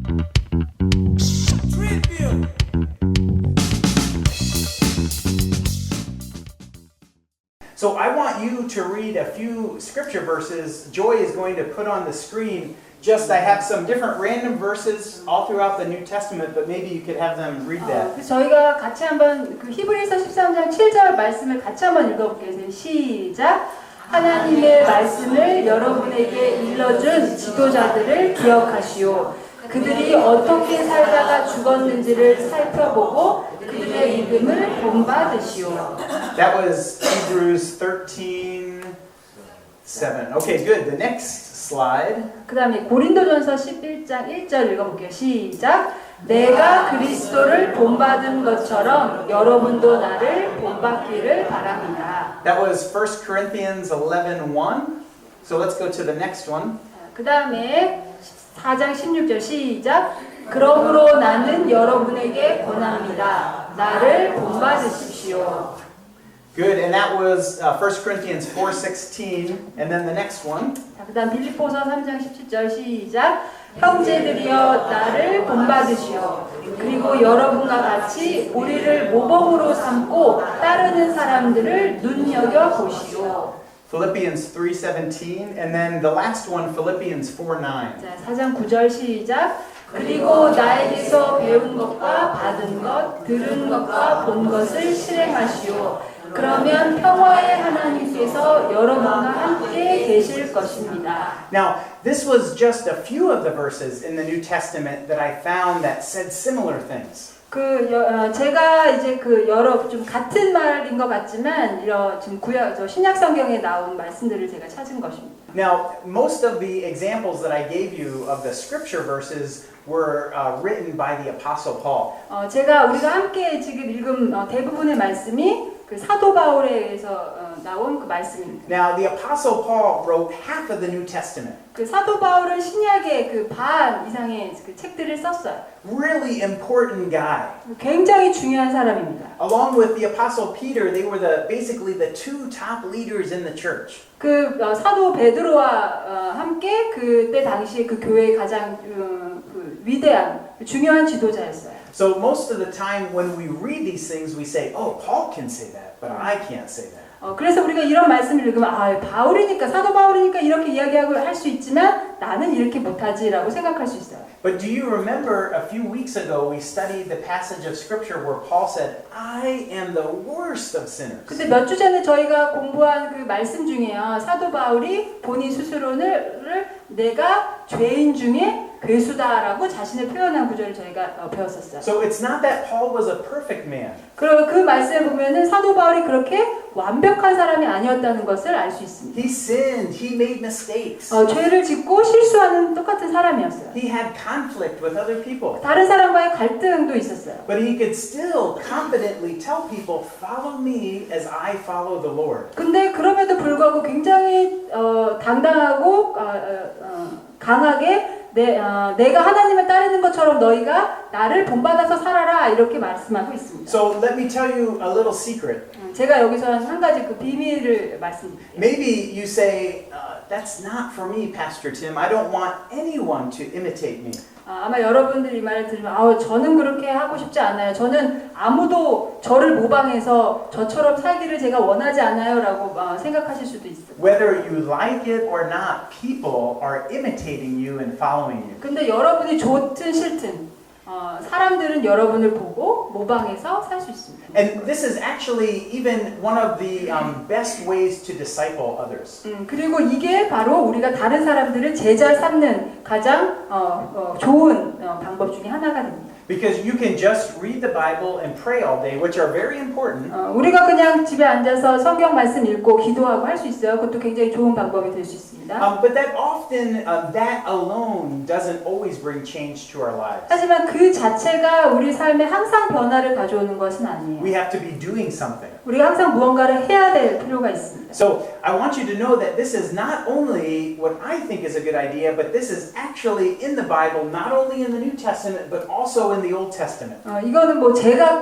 So I want you to read a few scripture verses. Joy is going to put on the screen. I have some different random verses all throughout the New Testament, but maybe you could have them read that. 저희가 같이 한번 그 히브리서 13장 7절 말씀을 같이 한번 읽어볼게요. 시작. 하나님의 말씀을 여러분에게 일러준 지도자들을 기억하시오. 그들이 어떻게 살다가 죽었는지를 살펴보고 그들의 믿음을 본받으시오. That was Hebrews 13:7. Okay, good. The next slide. 그 다음에 고린도전서 11장 1절 읽어볼게요. 시작. 내가 그리스도를 본받은 것처럼 여러분도 나를 본받기를 바랍니다. That was 1 Corinthians 11:1. So let's go to the next one. 그 다음에 4장 16절 시작. 그러므로 나는 여러분에게 권합니다. 나를 본받으십시오. Good, and that was 1 Corinthians 4:16, and then the next one. 자, 그다음 빌립보서 3장 17절 시작. 형제들이여 나를 본받으시오. 그리고 여러분과 같이 우리를 모범으로 삼고 따르는 사람들을 눈여겨 보시오. Philippians 3:17, and then the last one, Philippians 4:9. 자, 4장 9절 시작. 그리고 나에게서 배운 것과 받은 것, 들은 것과 본 것을 실행하시오. 그러면 평화의 하나님께서 여러분과 함께 계실 것입니다. Now, this was just a few of the verses in the New Testament that I found that said similar things. 제가 이제 여러 좀 같은 말인 것 같지만 지금 신약 성경에 나온 말씀들을 제가 찾은 것입니다. Now, most of the examples that I gave you of the scripture verses were written by the Apostle Paul. 우리가 함께 지금 읽은 대부분의 말씀이 그 사도 바울에 의해서 나온 그 말씀입니다. Now, the Apostle Paul wrote half of the New Testament. 그 사도 바울은 신약의 그 반 이상의 그 책들을 썼어요. Really important guy. 굉장히 중요한 사람입니다. Along with the Apostle Peter, they were basically the two top leaders in the church. 그 사도 베드로와 함께 그때 당시에 그 교회의 가장 위대한 중요한 지도자였어요. So most of the time when we read these things, we say, "Oh, Paul can say that, but I can't say that." 그래서 우리가 이런 말씀을 읽으면 바울이니까 사도 바울이니까 이렇게 이야기하고 할 수 있지만 나는 이렇게 못하지라고 생각할 수 있어요. But do you remember a few weeks ago we studied the passage of scripture where Paul said, "I am the worst of sinners." 근데 몇 주 전에 저희가 공부한 그 말씀 중에요. 사도 바울이 본인 스스로를 내가 죄인 중에 괴수다라고 자신을 표현한 구절을 저희가 배웠었어요. So it's not that Paul was a perfect man. 그리고 그 말씀에 보면은 사도 바울이 그렇게 완벽한 사람이 아니었다는 것을 알 수 있습니다. He sinned, he made mistakes. 죄를 짓고 실수하는 똑같은 사람이었어요. He had conflict with other people. 다른 사람과의 갈등도 있었어요. But he could still confidently tell people, "Follow me as I follow the Lord." 근데 그럼에도 불구하고 굉장히 당당하고 강하게 내가 하나님을 따르는 것처럼 너희가 나를 본받아서 살아라 이렇게 말씀하고 있습니다. So let me tell you a little secret. 제가 여기서 한 가지 그 비밀을 말씀드릴게요. Maybe you say, "That's not for me, Pastor Tim. I don't want anyone to imitate me." 아마 여러분들이 이 말을 들으면 저는 그렇게 하고 싶지 않아요. 저는 아무도 저를 모방해서 저처럼 살기를 제가 원하지 않아요 라고 생각하실 수도 있어요. Whether you like it or not, people are imitating you and following you. 근데 여러분이 좋든 싫든 사람들은 여러분을 보고 모방해서 살 수 있습니다. And this is actually even one of the best ways to disciple others. 그리고 이게 바로 우리가 다른 사람들을 제자 삼는 가장 좋은 방법 중에 하나가 됩니다. Because you can just read the Bible and pray all day, which are very important. 우리가 그냥 집에 앉아서 성경 말씀 읽고 기도하고 할 수 있어요. 그것도 굉장히 좋은 방법이 될 수 있습니다. But that often, that alone doesn't always bring change to our lives. 하지만 그 자체가 우리 삶에 항상 변화를 가져오는 것은 아니에요. We have to be doing something. 우리가 항상 무언가를 해야 될 필요가 있습니다. 있습니다. So I want you to know that this is not only what I think is a good idea, but this is actually in the Bible, not only in the New Testament, but also in the Old Testament. 이거는 뭐 제가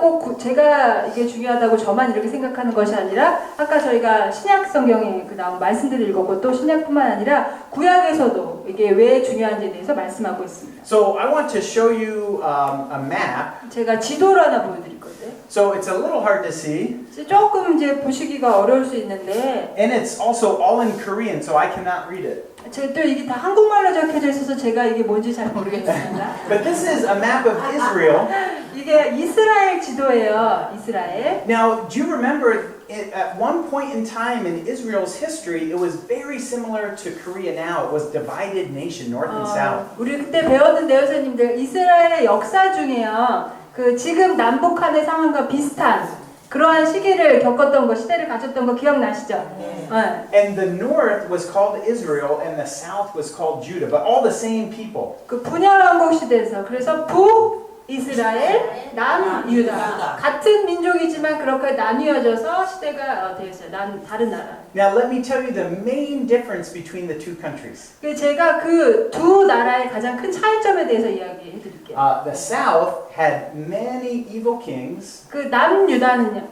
이게 중요하다고 저만 이렇게 생각하는 것이 아니라 아까 저희가 신약 성경에 그다음 말씀들을 읽었고 또 신약뿐만 아니라 구약에서도 이게 왜 중요한지에 대해서 말씀하고 있습니다. So I want to show you a map. 제가 지도를 하나 보여드릴 건데. So it's a little hard to see, 조금 이제 보시기가 어려울 수 있는데 and it's also all in Korean, so I cannot read it. 제가 또 이게 다 한국말로 적혀져 있어서 제가 이게 뭔지 잘 모르겠습니다. But this is a map of Israel. 이게 이스라엘 지도예요. 이스라엘. Now, do you remember at one point in time in Israel's history, it was very similar to Korea now. It was divided nation, north and south. 우리 그때 배웠는데요, 선생님들. 이스라엘의 역사 중에요. 그 지금 남북한의 상황과 비슷한 그러한 시기를 겪었던 거, 시대를 가졌던 거 기억나시죠? 네. And the north was called Israel and the south was called Judah, but all the same people. 그 분열왕국 시대에서 그래서 북 이스라엘, 남 유다 같은 민족이지만 그렇게 나뉘어져서 시대가 되었어요. 다른 나라. Now let me tell you the main difference between the two countries. 제가 그 두 나라의 가장 큰 차이점에 대해서 이야기해 드릴게요. The south had many evil kings. 그 남유다는요.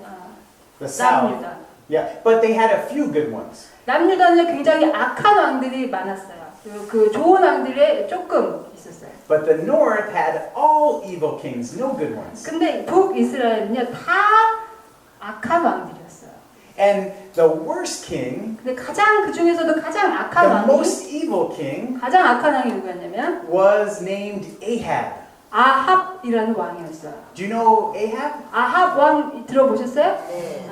The south, 남유다. yeah, but they had a few good ones. 남유다는 굉장히 악한 왕들이 많았어요. 그 좋은 왕들이 조금 있었어요. But the north had all evil kings, no good ones. 근데 북이스라엘은요 다 악한 왕들이었어요. And the worst king, 근데 가장 그 중에서도 가장 악한 the 왕이 most evil king, 가장 악한 왕이 누구였냐면 was named Ahab. 아합이라는 왕이었어요. Do you know Ahab? 아합 왕 들어보셨어요? 네.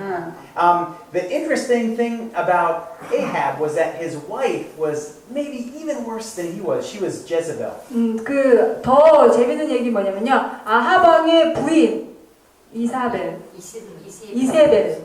The interesting thing about Ahab was that his wife was maybe even worse than he was. She was Jezebel. 그 더 재밌는 얘기 뭐냐면요. 아합 왕의 부인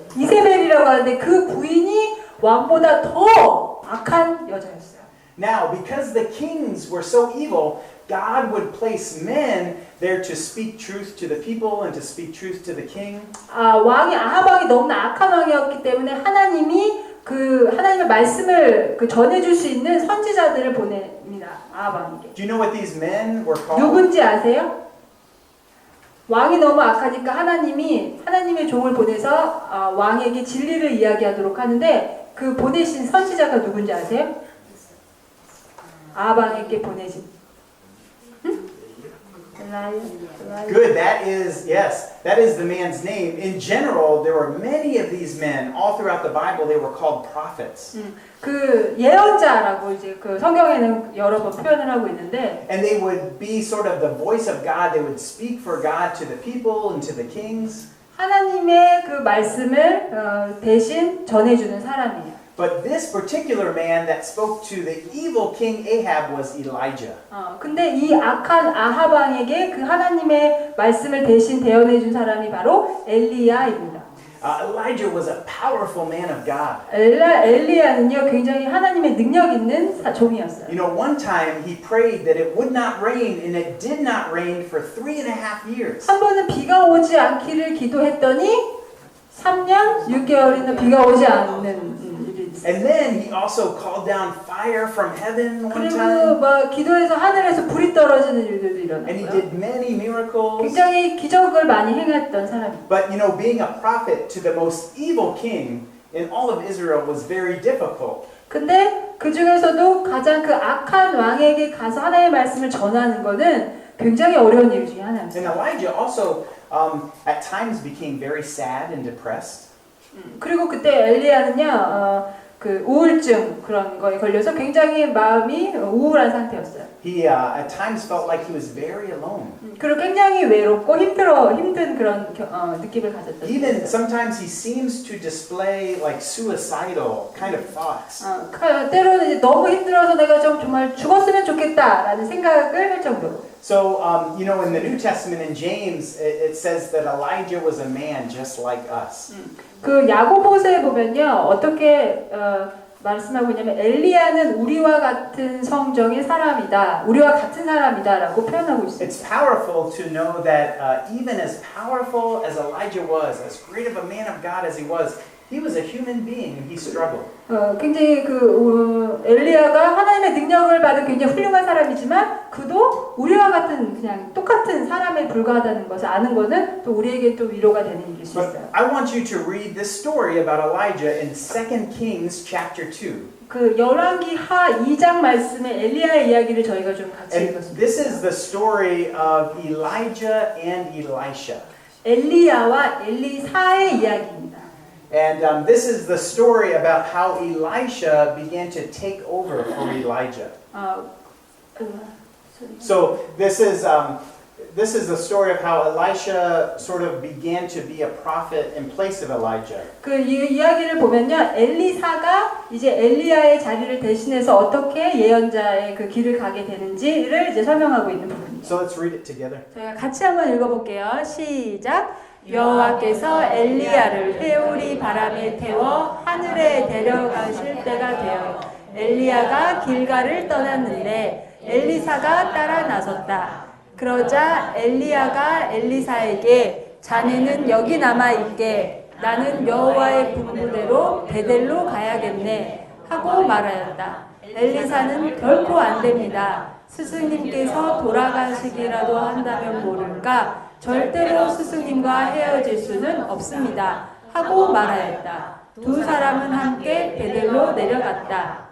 이세벨이라고 하는데 그 부인이 왕보다 더 악한 여자였어요. Now, because the kings were so evil, God would place men there to speak truth to the people and to speak truth to the king. 왕이 아합 왕이 너무나 악한 왕이었기 때문에 하나님이 그 하나님의 말씀을 그 전해줄 수 있는 선지자들을 보냅니다. 아합 왕에게. Do you know what these men were called? 누군지 아세요? 왕이 너무 악하니까 하나님의 종을 보내서 왕에게 진리를 이야기하도록 하는데 그 보내신 선지자가 누군지 아세요? 아합 왕에게 보내신. Good, that is the man's name. In general, there were many of these men all throughout the Bible. They were called prophets. 그 예언자라고 이제 그 성경에는 여러 번 표현을 하고 있는데, And they would be sort of the voice of God. They would speak for God to the people and to the kings. 하나님의 그 말씀을 대신 전해주는 사람이에요. But this particular man that spoke to the evil king Ahab was Elijah. 근데 이 악한 아합 왕에게 그 하나님의 말씀을 대신 대언해준 사람이 바로 엘리야입니다. Elijah was a powerful man of God. 엘리야는요 굉장히 하나님의 능력 있는 종이었어요. You know, one time he prayed that it would not rain, and it did not rain for 3.5 years. 한 번은 비가 오지 않기를 기도했더니 3년 6개월이나 비가 오지 않는. And then he also called down fire from heaven one 그리고 time. 막 기도해서 하늘에서 불이 떨어지는 일들도 And he 일어났고요. did many miracles. 굉장히 기적을 많이 행했던 사람입니다. But you know, being a prophet to the most evil king in all of Israel was very difficult. 근데 그 중에서도 가장 그 악한 왕에게 가서 하나님의 말씀을 전하는 거는 굉장히 어려운 일 중에 하나입니다. And Elijah also at times became very sad and depressed. 그리고 그때 엘리야는요, 그 우울증 그런 거에 걸려서 굉장히 마음이 우울한 상태였어요. He at times felt like he was very alone. 그리고 굉장히 외롭고 힘든 그런 느낌을 가졌던. Even sometimes he seems to display like suicidal kind of thoughts. 때로는 이제 너무 힘들어서 내가 정말 죽었으면 좋겠다라는 생각을 할 정도로. So you know, in the New Testament in James, it says that Elijah was a man just like us. 그 야고보서에 보면요 어떻게 말씀하고 있냐면 엘리야는 우리와 같은 성정의 사람이다, 우리와 같은 사람이다라고 표현하고 있습니다. It's powerful to know that even as powerful as Elijah was, as great of a man of God as he was, He was a human being and he struggled. 굉장히 엘리야가 하나님의 능력을 받은 굉장히 훌륭한 사람이지만 그도 우리와 같은 그냥 똑같은 사람에 불과하다는 것을 아는 것은 또 우리에게 또 위로가 되는 일일 수 But 있어요. I want you to read this story about Elijah in 2 Kings chapter 2. 그 열왕기 하 2장 말씀의 엘리야의 이야기를 저희가 좀 같이 And 읽었습니다. this is the story of Elijah and Elisha. 엘리야와 엘리사의 이야기입니다. And this is the story about how Elisha began to take over for Elijah. So this is the story of how Elisha sort of began to be a prophet in place of Elijah. 그 이야기를 보면요, 엘리사가 이제 엘리야의 자리를 대신해서 어떻게 예언자의 그 길을 가게 되는지를 이제 설명하고 있는 부분입니다. So let's read it together. 저희가 같이 한번 읽어볼게요. 시작. 여호와께서 엘리야를 회오리 바람에 태워 하늘에 데려가실 때가 되어 엘리야가 길가를 떠났는데 엘리사가 따라 나섰다. 그러자 엘리야가 엘리사에게 자네는 여기 남아 있게 나는 여호와의 분부대로 베델로 가야겠네 하고 말하였다. 엘리사는 결코 안 됩니다. 스승님께서 돌아가시기라도 한다면 모를까 절대로 스승님과 헤어질 수는 없습니다 하고 말하였다. 두 사람은 함께 베델로 내려갔다.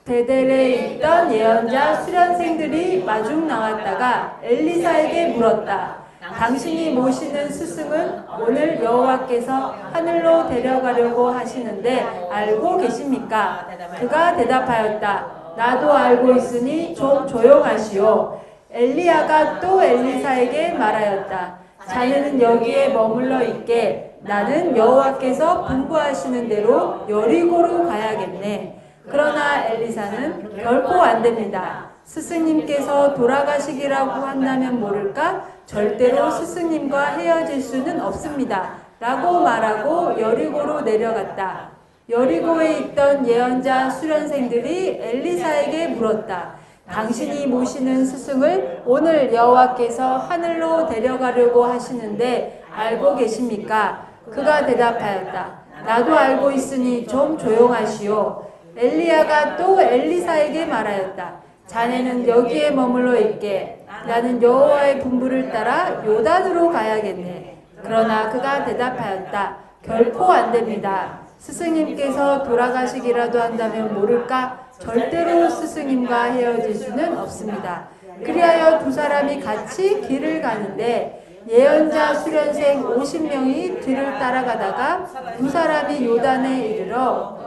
베델에 있던 예언자 수련생들이 마중 나왔다가 엘리사에게 물었다. 당신이 모시는 스승은 오늘 여호와께서 하늘로 데려가려고 하시는데 알고 계십니까? 그가 대답하였다. 나도 알고 있으니 좀 조용하시오. 엘리야가 또 엘리사에게 말하였다. 자네는 여기에 머물러 있게 나는 여호와께서 분부하시는 대로 여리고로 가야겠네. 그러나 엘리사는 결코 안 됩니다. 스승님께서 돌아가시기라고 한다면 모를까 절대로 스승님과 헤어질 수는 없습니다. 라고 말하고 여리고로 내려갔다. 여리고에 있던 예언자 수련생들이 엘리사에게 물었다. 당신이 모시는 스승을 오늘 여호와께서 하늘로 데려가려고 하시는데 알고 계십니까? 그가 대답하였다. 나도 알고 있으니 좀 조용하시오. 엘리야가 또 엘리사에게 말하였다. 자네는 여기에 머물러 있게 나는 여호와의 분부를 따라 요단으로 가야겠네. 그러나 그가 대답하였다. 결코 안 됩니다. 스승님께서 돌아가시기라도 한다면 모를까 절대로 스승님과 헤어질 수는 없습니다. 그리하여 두 사람이 같이 길을 가는데 예언자 수련생 50명이 뒤를 따라가다가 두 사람이 요단에 이르러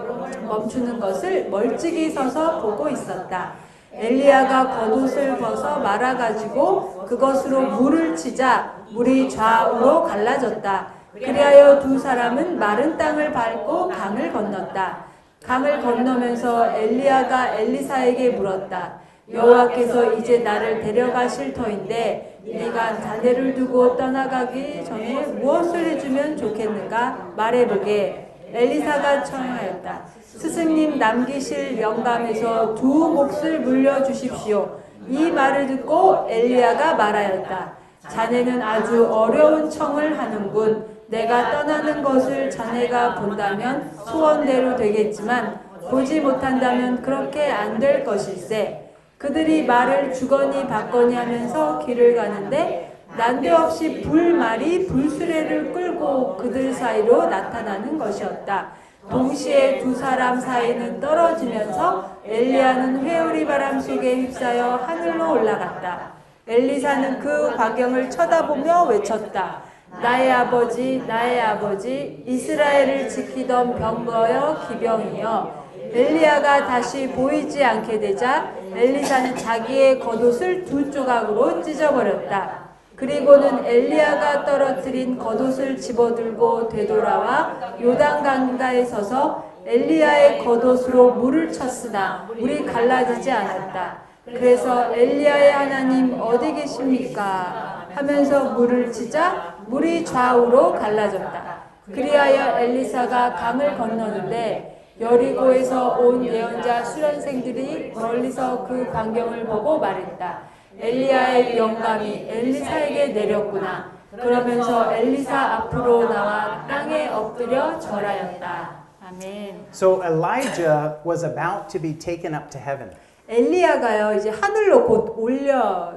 멈추는 것을 멀찍이 서서 보고 있었다. 엘리야가 겉옷을 벗어 말아가지고 그것으로 물을 치자 물이 좌우로 갈라졌다. 그리하여 두 사람은 마른 땅을 밟고 강을 건넜다. 강을 건너면서 엘리야가 엘리사에게 물었다. 여호와께서 이제 나를 데려가실 터인데 네가 자네를 두고 떠나가기 전에 무엇을 해주면 좋겠는가 말해보게. 엘리사가 청하였다. 스승님 남기실 영감에서 두 몫을 물려주십시오. 이 말을 듣고 엘리야가 말하였다. 자네는 아주 어려운 청을 하는군. 내가 떠나는 것을 자네가 본다면 소원대로 되겠지만 보지 못한다면 그렇게 안 될 것일세. 그들이 말을 주거니 받거니 하면서 길을 가는데 난데없이 불말이 불수레를 끌고 그들 사이로 나타나는 것이었다. 동시에 두 사람 사이는 떨어지면서 엘리야는 회오리 바람 속에 휩싸여 하늘로 올라갔다. 엘리사는 그 광경을 쳐다보며 외쳤다. 나의 아버지, 나의 아버지, 이스라엘을 지키던 병거여 기병이여. 엘리야가 다시 보이지 않게 되자 엘리사는 자기의 겉옷을 두 조각으로 찢어버렸다. 그리고는 엘리야가 떨어뜨린 겉옷을 집어들고 되돌아와 요단 강가에 서서 엘리야의 겉옷으로 물을 쳤으나 물이 갈라지지 않았다. 그래서 엘리야의 하나님 어디 계십니까? 하면서 물을 치자 물이 좌우로 갈라졌다. 그리하여 엘리사가 강을 건너는데 여리고에서 온 예언자 수련생들이 멀리서 그 광경을 보고 말했다. 엘리야의 영감이 엘리사에게 내렸구나. 그러면서 엘리사 앞으로 나와 땅에 엎드려 절하였다. 아멘. So Elijah was about to be taken up to heaven. 엘리야가요 이제 하늘로 곧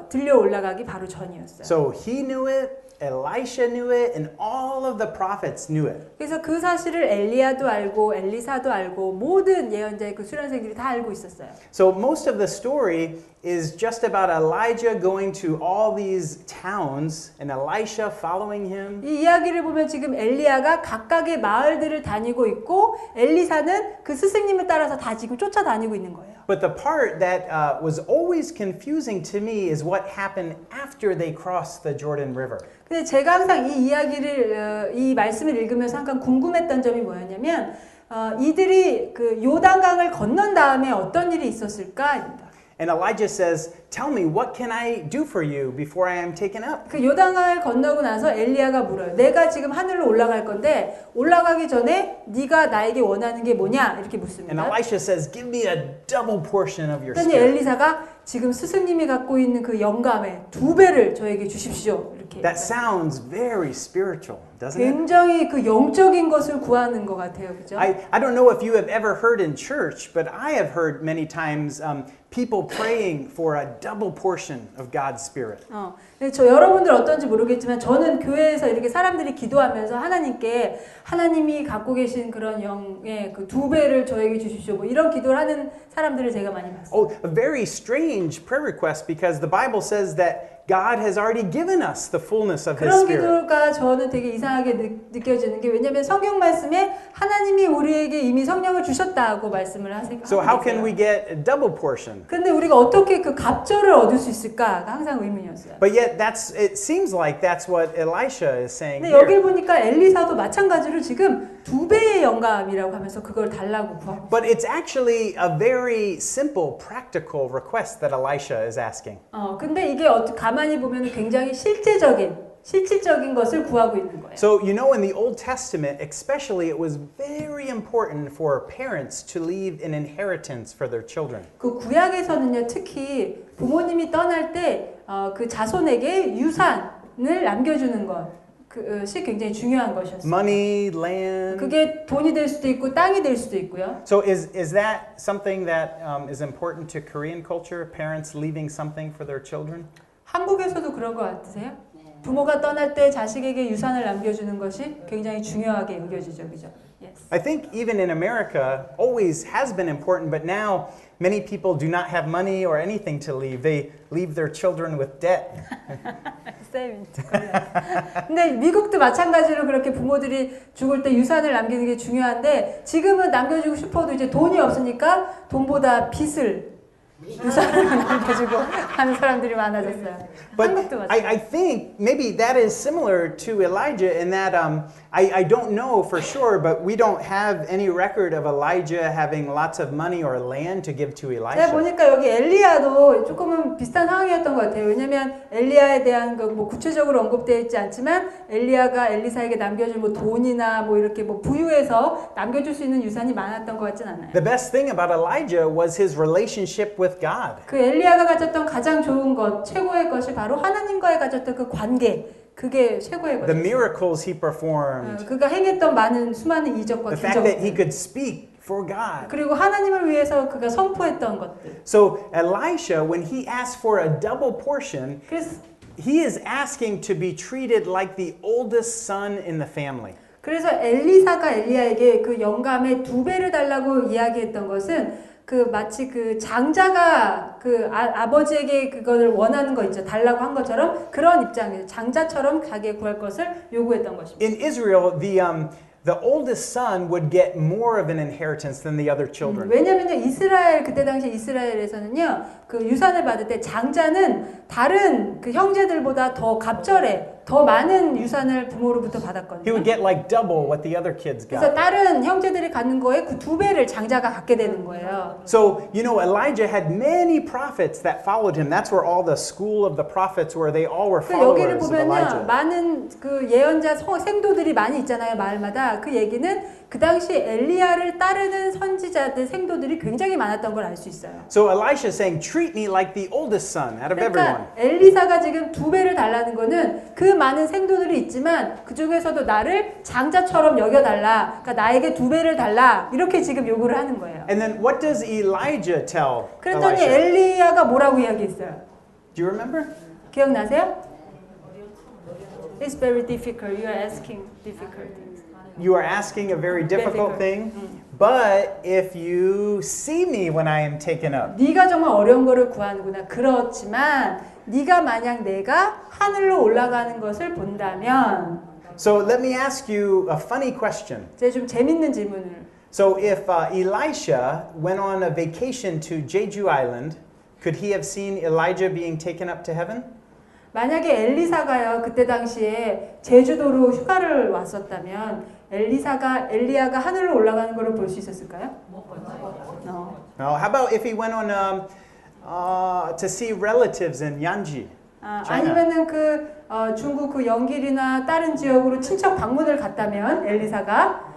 들려 올라가기 바로 전이었어요. So he knew it, Elisha knew it, and all of the prophets knew it. 그래서 그 사실을 엘리야도 알고 엘리사도 알고 모든 예언자의 그 수련생들이 다 알고 있었어요. So most of the story is just about Elijah going to all these towns and Elisha following him. 이 이야기를 보면 지금 엘리야가 각각의 마을들을 다니고 있고 엘리사는 그 스승님을 따라서 다 지금 쫓아다니고 있는 거예요. But the part that was always confusing to me is what happened after they crossed the Jordan River. 근데 제가 항상 이 이야기를 이 말씀을 읽으면서 항상 궁금했던 점이 뭐였냐면 이들이 그 요단강을 건넌 다음에 어떤 일이 있었을까입니다. And Elijah says, "Tell me, what can I do for you before I am taken up?" 그 요단강을 건너고 나서 엘리야가 물어요. 내가 지금 하늘로 올라갈 건데 올라가기 전에 네가 나에게 원하는 게 뭐냐? 이렇게 And 묻습니다. Elisha says, "Give me a double portion of your 그랬더니 spirit." 엘리사가 지금 스승님이 갖고 있는 그 영감의 2배를 저에게 주십시오. 이렇게. That sounds very spiritual, doesn't it? 굉장히 그 영적인 것을 구하는 것 같아요. 그죠? I don't know if you have ever heard in church, but I have heard many times people praying for a double portion of God's Spirit. 근데 저 여러분들 어떤지 모르겠지만 저는 교회에서 이렇게 사람들이 기도하면서 하나님께 하나님이 갖고 계신 그런 영의 그 2배를 저에게 주십시오. 뭐 이런 기도를 하는 사람들을 제가 많이 봤어요. Oh, a very strange prayer request because the Bible says that God has already given us the fullness of His 그런 Spirit. 기도가 저는 되게 이상하게 느껴지는 게 왜냐하면 성경 말씀에 하나님이 우리에게 이미 성령을 주셨다고 말씀을 하세요. So how can we get a double portion? 근데 우리가 어떻게 그 갑절을 얻을 수 있을까가 항상 의문이었어요. But yet it seems like that's what Elisha is saying 근데 여기 here. 보니까 엘리사도 마찬가지로 지금 2배의 영감이라고 하면서 그걸 달라고 구하고. But it's actually a very simple, practical request that Elisha is asking. 근데 이게 가만히 보면 굉장히 실질적인 것을 구하고 있는 거예요. So you know in the Old Testament, especially, it was very important for parents to leave an inheritance for their children. 그 구약에서는요, 특히 부모님이 떠날 때 그 자손에게 유산을 남겨주는 것이 굉장히 중요한 것이었어요. Money, land. 그게 돈이 될 수도 있고 땅이 될 수도 있고요. So is that something that is important to Korean culture? Parents leaving something for their children? 한국에서도 그런 것 같으세요? 부모가 떠날 때 자식에게 유산을 남겨주는 것이 굉장히 중요하게 여겨지죠, 그죠? Yes. I think even in America, always has been important, but now many people do not have money or anything to leave. They leave their children with debt. 근데 미국도 마찬가지로 그렇게 부모들이 죽을 때 유산을 남기는 게 중요한데 지금은 남겨주고 싶어도 이제 돈이 없으니까 돈보다 빚을 유산을 남겨주고 하는 사람들이 많아졌어요. But 한국도 마찬가지. I think maybe that is similar to Elijah in that I don't know for sure, but we don't have any record of Elijah having lots of money or land to give to 제가 Elisha. 보니까 여기 엘리야도 조금은 비슷한 상황이었던 것 같아요. 왜냐하면 엘리야에 대한 뭐 구체적으로 언급되어 있지 않지만 엘리야가 엘리사에게 남겨준 뭐 돈이나 뭐 이렇게 뭐 부유해서 남겨줄 수 있는 유산이 많았던 것 같진 않아요. The best thing about Elijah was his relationship with God. 그 엘리야가 가졌던 가장 좋은 것, 최고의 것이 바로 하나님과의 가졌던 그 관계, 그게 최고의 The 것이었어요. miracles he performed, 그가 행했던 수많은 이적과 the fact that he 기적들, could speak for God. 그리고 하나님을 위해서 그가 선포했던 것들. So Elisha, when he asked for a double portion, 그래서 he is asking to be treated like the oldest son in the family. 그래서 엘리사가 엘리야에게 그 영감의 2배를 달라고 이야기했던 것은 그 마치 그 장자가 그 아버지에게 그거를 원하는 거 있죠. 달라고 한 것처럼 그런 입장이에요. 장자처럼 가게 구할 것을 요구했던 것입니다. In Israel, the oldest son would get more of an inheritance than the other children. 왜냐면요, 그때 당시 이스라엘에서는요, 그 유산을 받을 때 장자는 다른 그 형제들보다 더 갑절에 더 많은 유산을 부모로부터 He 받았거든요. would get like double what the other kids 그래서 got. 다른 형제들이 갖는 거에 그 2배를 장자가 갖게 되는 거예요. So, you know, Elijah had many prophets that followed him. That's where all the school of the prophets were. They all were 그 여기를 followers of 보면요, Elijah. 많은 그 예언자 생도들이 많이 있잖아요, 마을마다. 그 얘기는 그 당시 엘리야를 따르는 선지자들 생도들이 굉장히 많았던 걸 알 수 있어요. So Elisha is saying, treat me like the oldest son out of everyone. 그러니까 엘리사가 지금 2배를 달라는 거는 그 많은 생도들이 있지만 그 중에서도 나를 장자처럼 여겨달라. 그러니까 나에게 2배를 달라. 이렇게 지금 요구를 하는 거예요. And then what does Elijah tell 그랬더니 Elisha? 엘리야가 뭐라고 이야기했어요? Do you remember? 기억나세요? It's very difficult. You are asking difficult things. You are asking a very difficult thing, but if you see me when I am taken up. 네가 정말 어려운 거를 구하는구나. 그렇지만 네가 만약 내가 하늘로 올라가는 것을 본다면 So let me ask you a funny question. 이제 좀 재밌는 질문을. So if Elisha went on a vacation to Jeju Island, could he have seen Elijah being taken up to heaven? 만약에 엘리사가요 그때 당시에 제주도로 휴가를 왔었다면 엘리야가 하늘로 올라가는 것을 볼 수 있었을까요? No. How about if he went on to see relatives in Yanji? 아니면은 중국 그 영길이나 다른 지역으로 친척 방문을 갔다면 엘리사가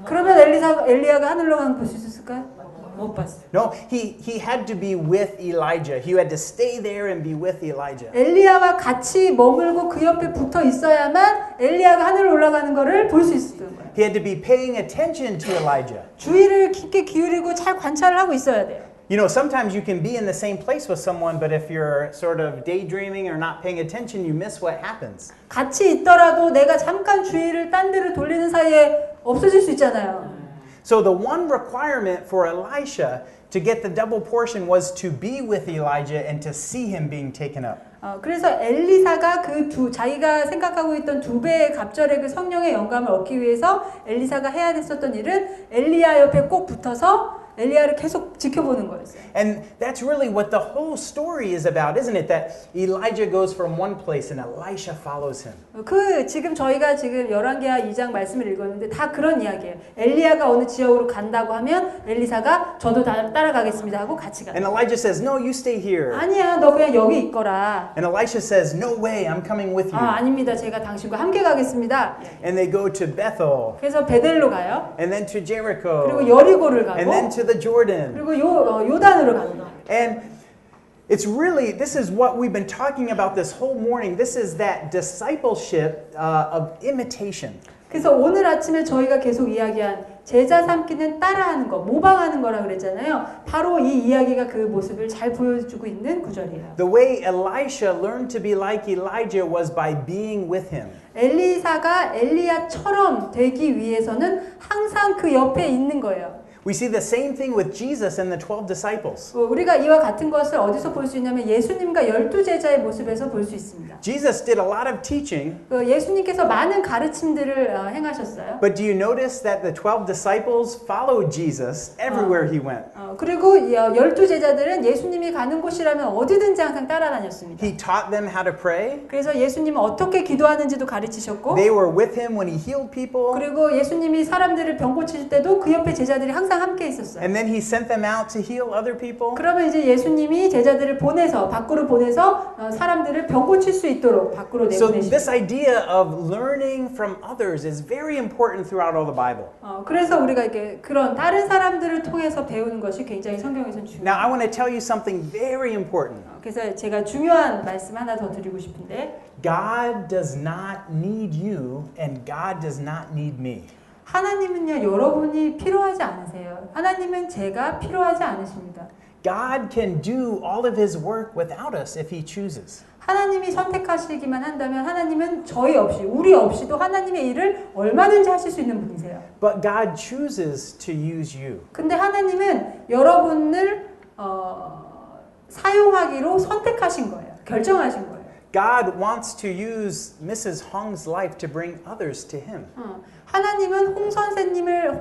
그러면 엘리야가 하늘로 가는 걸 볼 수 있었을까요? 못 봤어요. No, he had to be with Elijah. He had to stay there and be with Elijah. 엘리야와 같이 머물고 그 옆에 붙어 있어야만 엘리야가 하늘로 올라가는 것을 볼 수 있었던 거예요. He had to be paying attention to Elijah. 주의를 깊게 기울이고 잘 관찰을 하고 있어야 돼요. You know, sometimes you can be in the same place with someone, but if you're sort of daydreaming or not paying attention, you miss what happens. 같이 있더라도 내가 잠깐 주의를 딴 데로 돌리는 사이에 없어질 수 있잖아요. So the one requirement for Elisha to get the double portion was to be with Elijah and to see him being taken up. 그래서 엘리사가 자기가 생각하고 있던 2배의 갑절의 그 성령의 영감을 얻기 위해서 엘리사가 해야 됐었던 일은 엘리야 옆에 꼭 붙어서 엘리야를 계속 지켜보는 거였어요. And that's really what the whole story is about, isn't it? That Elijah goes from one place and Elisha follows him. 지금 저희가 지금 열왕기하 2장 말씀을 읽었는데 다 그런 이야기예요. 엘리야가 어느 지역으로 간다고 하면 엘리사가 저도 따라가겠습니다 하고 같이 가요. And Elijah says, "No, you stay here." 아니야, 너 그냥 여기 있거라. And Elisha says, "No way, I'm coming with you." 아닙니다. 제가 당신과 함께 가겠습니다. And they go to Bethel. 그래서 베델로 가요. And then to Jericho. 그리고 여리고를 가고. And then to the Jordan. 그리고 요단으로 갑니다. And it's really, this is what we've been talking about this whole morning. This is that discipleship of imitation. 그래서 오늘 아침에 저희가 계속 이야기한 제자 삼기는 따라하는 거, 모방하는 거라 그랬잖아요. 바로 이 이야기가 그 모습을 잘 보여주고 있는 구절이에요. The way Elisha learned to be like Elijah was by being with him. 엘리사가 엘리야처럼 되기 위해서는 항상 그 옆에 있는 거예요. We see the same thing with Jesus and the 12 disciples. 우리가 이와 같은 것을 어디서 볼 수 있냐면 예수님과 12제자의 모습에서 볼 수 있습니다. Jesus did a lot of teaching. 예수님께서 많은 가르침들을 행하셨어요. But do you notice that the 12 disciples followed Jesus everywhere he went? 그리고 12제자들은 예수님이 가는 곳이라면 어디든지 항상 따라다녔습니다. He taught them how to pray. 그래서 예수님은 어떻게 기도하는지도 가르치셨고 They were with him when he healed people. 그리고 예수님이 사람들을 병 고칠 때도 그 옆에 제자들이 항상 함께 있었어요. And then he sent them out to heal other people. 그러면 이제 예수님이 제자들을 밖으로 보내서 사람들을 병 고칠 수 있도록 밖으로 So 내보내시고. this idea of learning from others is very important throughout all the Bible. 그래서 우리가 이렇게 그런 다른 사람들을 통해서 배우는 것이 굉장히 성경에서는 중요해요. Now I want to tell you something very important. 그래서 제가 중요한 말씀 하나 더 드리고 싶은데 God does not need you and God does not need me. 하나님은요 여러분이 필요하지 않으세요. 하나님은 제가 필요하지 않으십니다. God can do all of his work without us if he chooses. 하나님이 선택하시기만 한다면 하나님은 저희 없이 우리 없이도 하나님의 일을 얼마든지 하실 수 있는 분이세요. But God chooses to use you. 근데 하나님은 여러분을 사용하기로 선택하신 거예요. 결정하신 거예요. God wants to use Mrs. Hong's life to bring others to him. 하나님은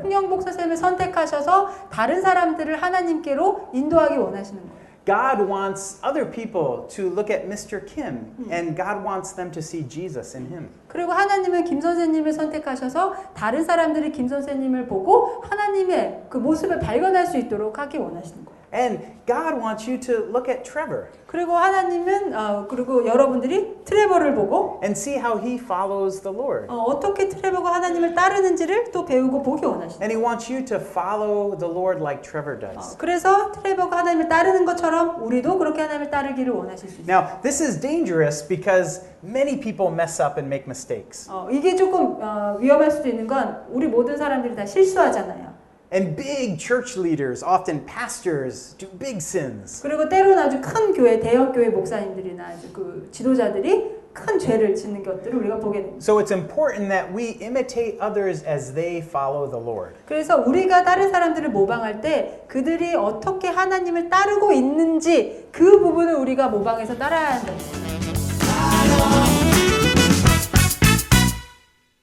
홍영복 선생님을 선택하셔서 다른 사람들을 하나님께로 인도하기 원하시는 거예요. God wants other people to look at Mr. Kim and God wants them to see Jesus in him. 그리고 하나님은 김 선생님을 선택하셔서 다른 사람들이 김 선생님을 보고 하나님의 그 모습을 발견할 수 있도록 하기 원하시는 거예요. And God wants you to look at Trevor 그리고 하나님은 그리고 여러분들이 트레버를 보고 and see how he follows the Lord. 어떻게 트레버가 하나님을 따르는지를 또 배우고 보기 원하십니다. And he wants you to follow the Lord like Trevor does. 그래서 트레버가 하나님을 따르는 것처럼 우리도 그렇게 하나님을 따르기를 원하실 수 있습니다. Now, this is dangerous because many people mess up and make mistakes. 이게 조금 위험할 수도 있는 건 우리 모든 사람들이 다 실수하잖아요. And big church leaders, often pastors, do big sins. 그리고 때로는 아주 큰 교회, 대형 교회 목사님들이나 아주 그 지도자들이 큰 죄를 짓는 것들을 우리가 보게 됩니다. So it's important that we imitate others as they follow the Lord. 그래서 우리가 다른 사람들을 모방할 때 그들이 어떻게 하나님을 따르고 있는지 그 부분을 우리가 모방해서 따라야 한다.